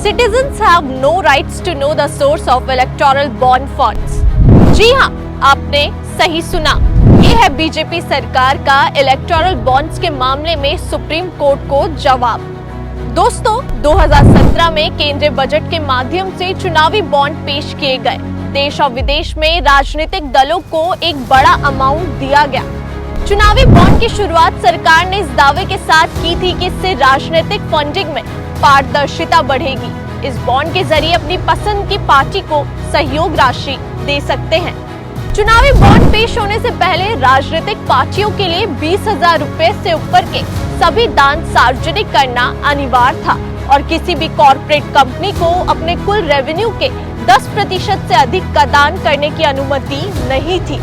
Citizens have no rights to know the source of electoral bond funds. जी हाँ, आपने सही सुना। ये है बीजेपी सरकार का इलेक्टोरल बॉन्ड्स के मामले में सुप्रीम कोर्ट को जवाब। दोस्तों, 2017 में केंद्रीय बजट के माध्यम से चुनावी बॉन्ड पेश किए गए। देश और विदेश में राजनीतिक दलों को एक बड़ा अमाउंट दिया गया। चुनावी बॉन्ड की शुरुआत सरकार ने इस दावे के साथ की थी कि इससे राजनीतिक फंडिंग में पारदर्शिता बढ़ेगी। इस बॉन्ड के जरिए अपनी पसंद की पार्टी को सहयोग राशि दे सकते हैं। चुनावी बॉन्ड पेश होने से पहले राजनीतिक पार्टियों के लिए 20,000 रुपए से ऊपर के सभी दान सार्वजनिक करना अनिवार्य था और किसी भी कॉर्पोरेट कंपनी को अपने कुल रेवेन्यू के 10% से अधिक का दान करने की अनुमति नहीं थी।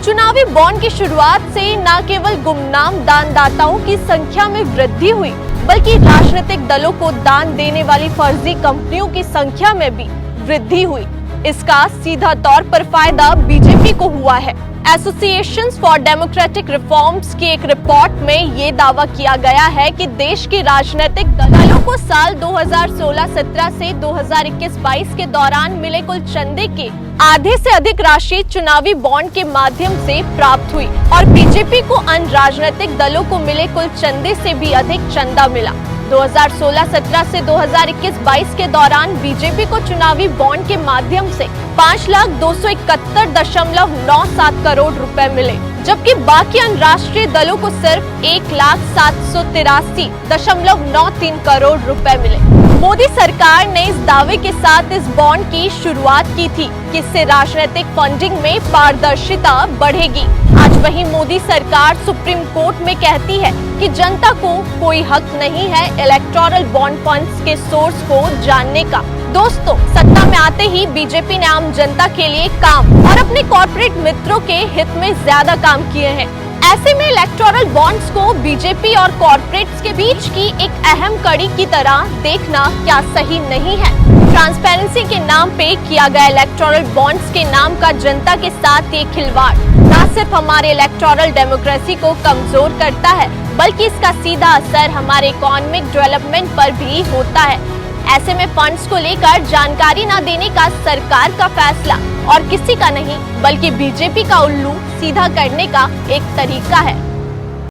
चुनावी बॉन्ड की शुरुआत से न केवल गुमनाम दानदाताओं की संख्या में वृद्धि हुई, बल्कि राजनीतिक दलों को दान देने वाली फर्जी कंपनियों की संख्या में भी वृद्धि हुई। इसका सीधा तौर पर फायदा बीजेपी को हुआ है। एसोसिएशंस फॉर डेमोक्रेटिक रिफॉर्म्स की एक रिपोर्ट में ये दावा किया गया है कि देश के राजनीतिक दलों को साल 2016-17 से 2021-22 के दौरान मिले कुल चंदे के आधे से अधिक राशि चुनावी बॉन्ड के माध्यम से प्राप्त हुई और बीजेपी को अन्य राजनीतिक दलों को मिले कुल चंदे से भी अधिक चंदा मिला। 2016-17 से 2021-22 के दौरान बीजेपी को चुनावी बॉन्ड के माध्यम से 5,271.97 करोड़ रुपए मिले, जबकि बाकी अन्य राष्ट्रीय दलों को सिर्फ 1,783.93 करोड़ रुपए मिले। मोदी सरकार ने इस दावे के साथ इस बॉन्ड की शुरुआत की थी कि इससे राजनीतिक फंडिंग में पारदर्शिता बढ़ेगी। आज वही मोदी सरकार सुप्रीम कोर्ट में कहती है कि जनता को कोई हक नहीं है इलेक्टोरल बॉन्ड फंड्स के सोर्स को जानने का। दोस्तों, सत्ता में आते ही बीजेपी ने आम जनता के लिए काम और अपने कॉर्पोरेट मित्रों के हित में ज्यादा काम किए हैं। ऐसे में इलेक्टोरल बॉन्ड्स को बीजेपी और कॉर्पोरेट्स के बीच की एक अहम कड़ी की तरह देखना क्या सही नहीं है? ट्रांसपेरेंसी के नाम पे किया गया इलेक्टोरल बॉन्ड्स के नाम का जनता के साथ ये खिलवाड़ न सिर्फ हमारे इलेक्टोरल डेमोक्रेसी को कमजोर करता है, बल्कि इसका सीधा असर हमारे इकोनॉमिक डेवलपमेंट पर भी होता है। ऐसे में फंड्स को लेकर जानकारी न देने का सरकार का फैसला और किसी का नहीं, बल्कि बीजेपी का उल्लू सीधा करने का एक तरीका है।